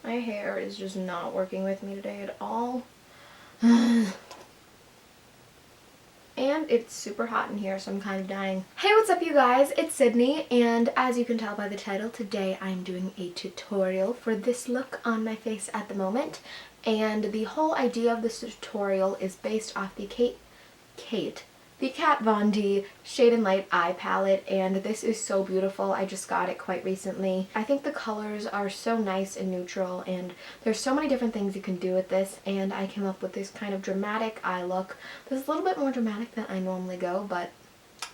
My hair is just not working with me today at all. And it's super hot in here, so I'm kind of dying. Hey, what's up you guys? It's Sydney, and as you can tell by the title, today I'm doing a tutorial for this look on my face at the moment. And the whole idea of this tutorial is based off the the Kat Von D Shade and Light Eye Palette, and this is so beautiful. I just got it quite recently. I think the colors are so nice and neutral, and there's so many different things you can do with this, and I came up with this kind of dramatic eye look. This is a little bit more dramatic than I normally go, but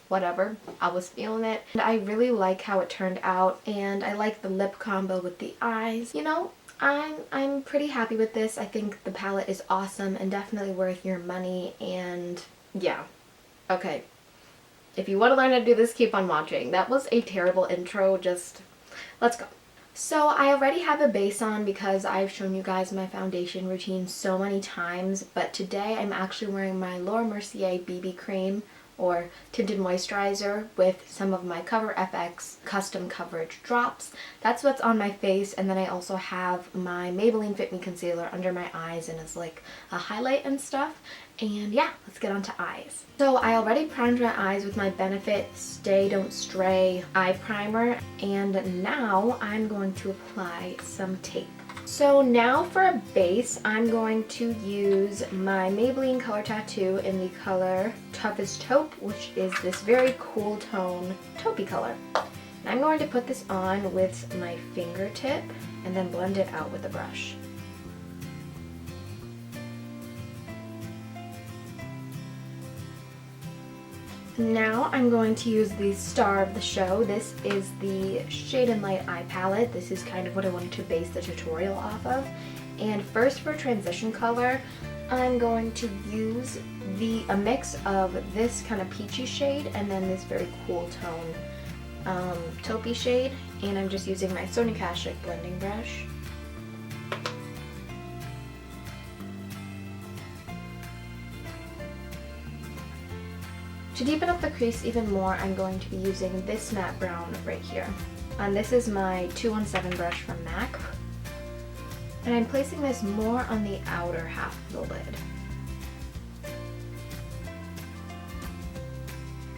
whatever, I was feeling it. And I really like how it turned out, and I like the lip combo with the eyes. You know, I'm pretty happy with this. I think the palette is awesome and definitely worth your money, and yeah. Okay, if you want to learn how to do this, keep on watching. That was a terrible intro, just let's go. So I already have a base on because I've shown you guys my foundation routine so many times, but today I'm actually wearing my Laura Mercier BB cream or tinted moisturizer with some of my Cover FX custom coverage drops. That's what's on my face, and then I also have my Maybelline Fit Me concealer under my eyes and it's like a highlight and stuff. And yeah, let's get on to eyes. So I already primed my eyes with my Benefit Stay Don't Stray eye primer, and now I'm going to apply some tape. So now for a base, I'm going to use my Maybelline Color Tattoo in the color Toughest Taupe, which is this very cool tone taupey color. And I'm going to put this on with my fingertip and then blend it out with a brush. Now I'm going to use the star of the show. This is the Shade and Light Eye Palette. This is kind of what I wanted to base the tutorial off of. And first for transition color, I'm going to use a mix of this kind of peachy shade and then this very cool tone taupey shade. And I'm just using my Sonia Kashuk blending brush. To deepen up the crease even more, I'm going to be using this matte brown right here. And this is my 217 brush from MAC. And I'm placing this more on the outer half of the lid.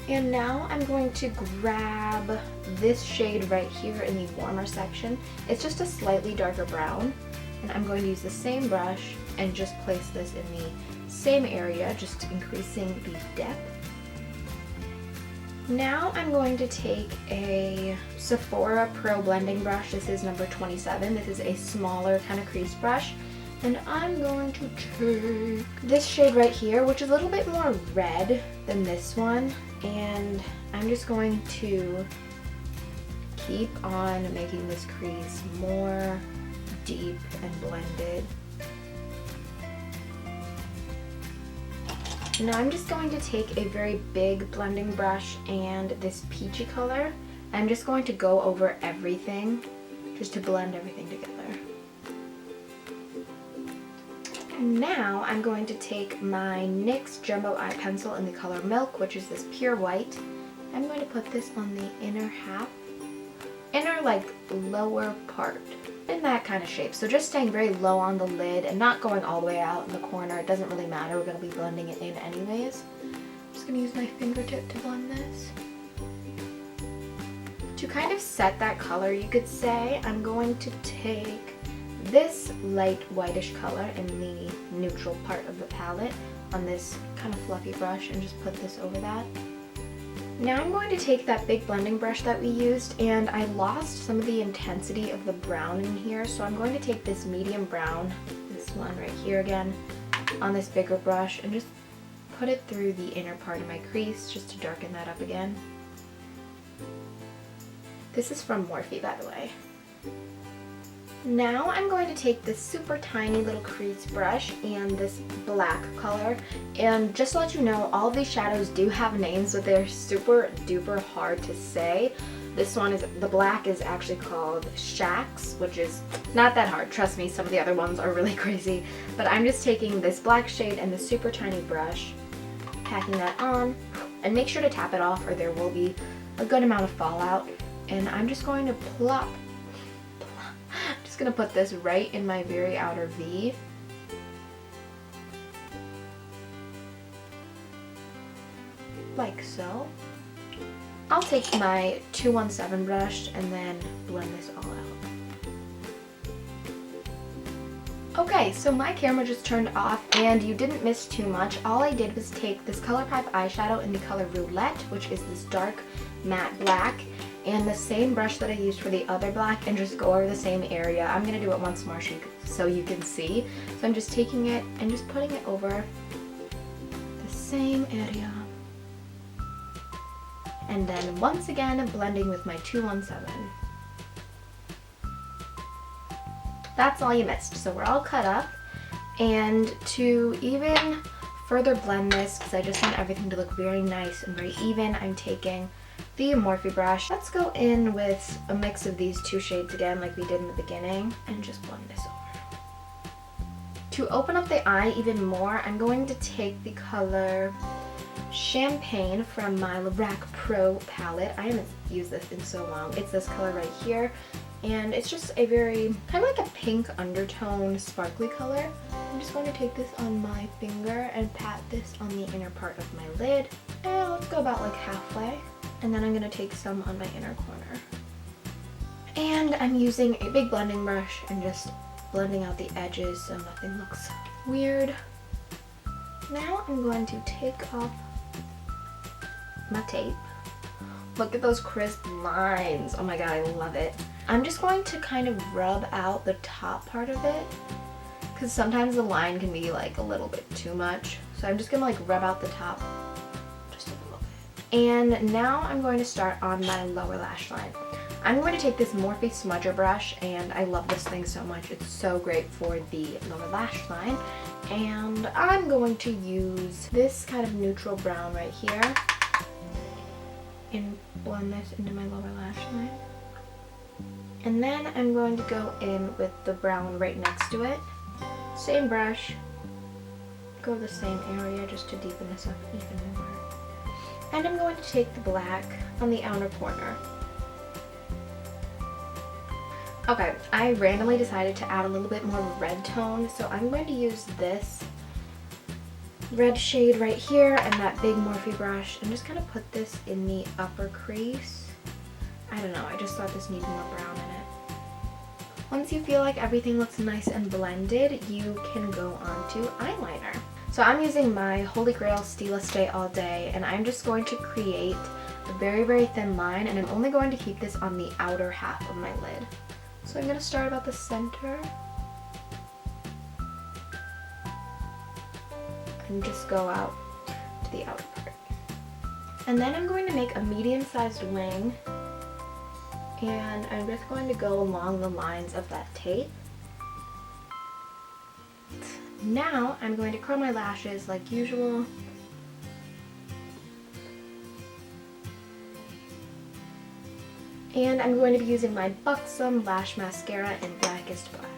And now I'm going to grab this shade right here in the warmer section. It's just a slightly darker brown. And I'm going to use the same brush and just place this in the same area, just increasing the depth. Now I'm going to take a Sephora Pro blending brush. This is number 27. This is a smaller kind of crease brush. And I'm going to take this shade right here, which is a little bit more red than this one. And I'm just going to keep on making this crease more deep and blended. Now I'm just going to take a very big blending brush and this peachy color. I'm just going to go over everything just to blend everything together. And now I'm going to take my NYX Jumbo Eye Pencil in the color Milk, which is this pure white. I'm going to put this on the inner half, like lower part, in that kind of shape. So just staying very low on the lid and not going all the way out in the corner. It doesn't really matter. We're going to be blending it in anyways. I'm just going to use my fingertip to blend this. To kind of set that color, you could say, I'm going to take this light whitish color in the neutral part of the palette on this kind of fluffy brush and just put this over that. Now I'm going to take that big blending brush that we used, and I lost some of the intensity of the brown in here, so I'm going to take this medium brown, this one right here again, on this bigger brush and just put it through the inner part of my crease just to darken that up again. This is from Morphe, by the way. Now I'm going to take this super tiny little crease brush and this black color, and just to let you know, all of these shadows do have names, but they're super duper hard to say. This one is, the black is actually called Shax, which is not that hard. Trust me, some of the other ones are really crazy. But I'm just taking this black shade and this super tiny brush, packing that on, and make sure to tap it off or there will be a good amount of fallout. And I'm just going to just gonna put this right in my very outer V. Like so. I'll take my 217 brush and then blend this all out. Okay, so my camera just turned off and you didn't miss too much. All I did was take this ColourPop eyeshadow in the color Roulette, which is this dark matte black, and the same brush that I used for the other black, and just go over the same area. I'm going to do it once more so you can see. So I'm just taking it and just putting it over the same area. And then once again blending with my 217. That's all you missed. So we're all cut up. And to even further blend this, because I just want everything to look very nice and very even, I'm taking the Morphe brush. Let's go in with a mix of these two shades again like we did in the beginning and just blend this over. To open up the eye even more, I'm going to take the color Champagne from my Lorac Pro palette. I haven't used this in so long. It's this color right here, and it's just a very kind of like a pink undertone sparkly color. I'm just going to take this on my finger and pat this on the inner part of my lid, and let's go about like halfway, and then I'm going to take some on my inner corner. And I'm using a big blending brush and just blending out the edges so nothing looks weird. Now I'm going to take off my tape. Look at those crisp lines. Oh my god, I love it. I'm just going to kind of rub out the top part of it, because sometimes the line can be like a little bit too much. So I'm just gonna like rub out the top just a little bit. And now I'm going to start on my lower lash line. I'm going to take this Morphe smudger brush, and I love this thing so much. It's so great for the lower lash line. And I'm going to use this kind of neutral brown right here and blend this into my lower lash line. And then I'm going to go in with the brown right next to it. Same brush, go the same area just to deepen this up even more. And I'm going to take the black on the outer corner. Okay, I randomly decided to add a little bit more red tone, so I'm going to use this red shade right here and that big Morphe brush and just kind of put this in the upper crease. I don't know, I just thought this needed more brown in it. Once you feel like everything looks nice and blended, you can go on to eyeliner. So I'm using my Holy Grail Stila Stay All Day, and I'm just going to create a very, very thin line, and I'm only going to keep this on the outer half of my lid. So I'm going to start about the center and just go out to the outer part. And then I'm going to make a medium-sized wing, and I'm just going to go along the lines of that tape. Now I'm going to curl my lashes like usual. And I'm going to be using my Buxom Lash Mascara in Blackest Black.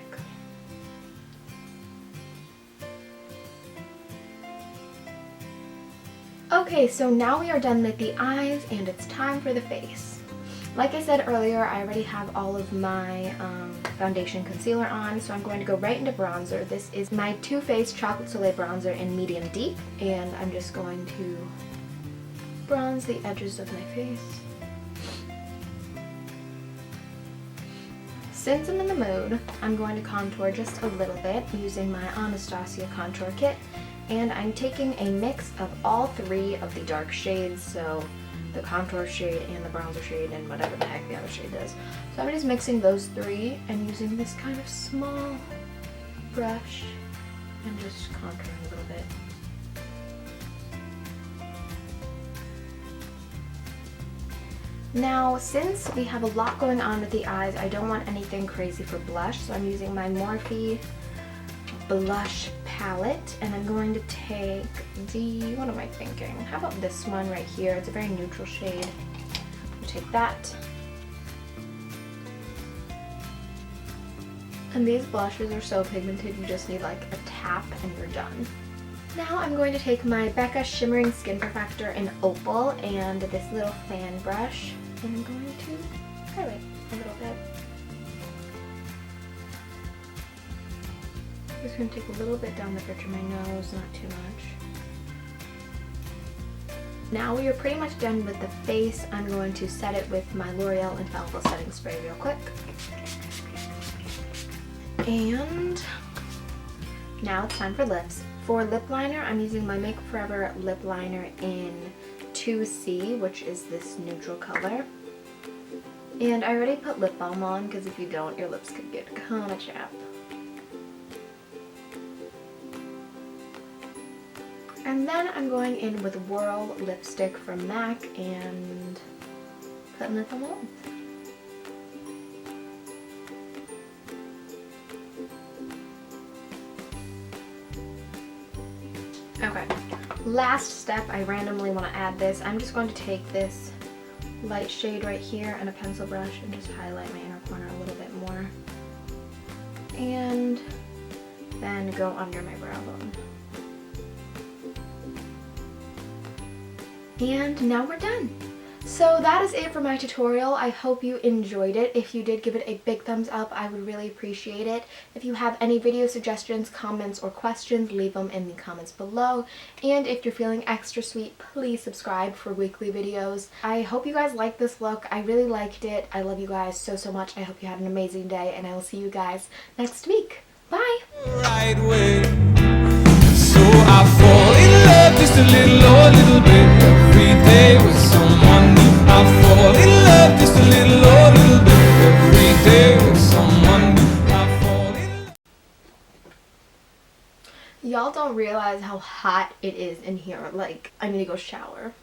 Okay, so now we are done with the eyes and it's time for the face. Like I said earlier, I already have all of my foundation concealer on, so I'm going to go right into bronzer. This is my Too Faced Chocolate Soleil bronzer in medium deep, and I'm just going to bronze the edges of my face. Since I'm in the mood, I'm going to contour just a little bit using my Anastasia contour kit, and I'm taking a mix of all three of the dark shades, so the contour shade and the bronzer shade and whatever the heck the other shade does. So I'm just mixing those three and using this kind of small brush and just contouring a little bit. Now, since we have a lot going on with the eyes, I don't want anything crazy for blush, so I'm using my Morphe blush palette, and I'm going to take the, what am I thinking? How about this one right here? It's a very neutral shade. I'll take that. And these blushes are so pigmented, you just need like a tap and you're done. Now I'm going to take my Becca Shimmering Skin Perfector in Opal and this little fan brush, and I'm going to highlight a little bit. Just going to take a little bit down the bridge of my nose, not too much. Now we are pretty much done with the face. I'm going to set it with my L'Oreal Infallible Setting Spray real quick. And now it's time for lips. For lip liner, I'm using my Make Forever lip liner in 2C, which is this neutral color. And I already put lip balm on, because if you don't, your lips could get kind of chapped. And then I'm going in with Whirl lipstick from MAC and putting it on my lips. Okay, last step, I randomly want to add this. I'm just going to take this light shade right here and a pencil brush and just highlight my inner corner a little bit more. And then go under my brow bone. And now we're done. So that is it for my tutorial. I hope you enjoyed it. If you did, give it a big thumbs up. I would really appreciate it. If you have any video suggestions, comments, or questions, leave them in the comments below. And if you're feeling extra sweet, please subscribe for weekly videos. I hope you guys liked this look. I really liked it. I love you guys so, so much. I hope you had an amazing day, and I will see you guys next week. Bye! Right way. So I fall in love just a little bit every day with someone new. I fall in love just a little bit every day with someone new. I fall in love. Y'all don't realize how hot it is in here. Like, I need to go shower.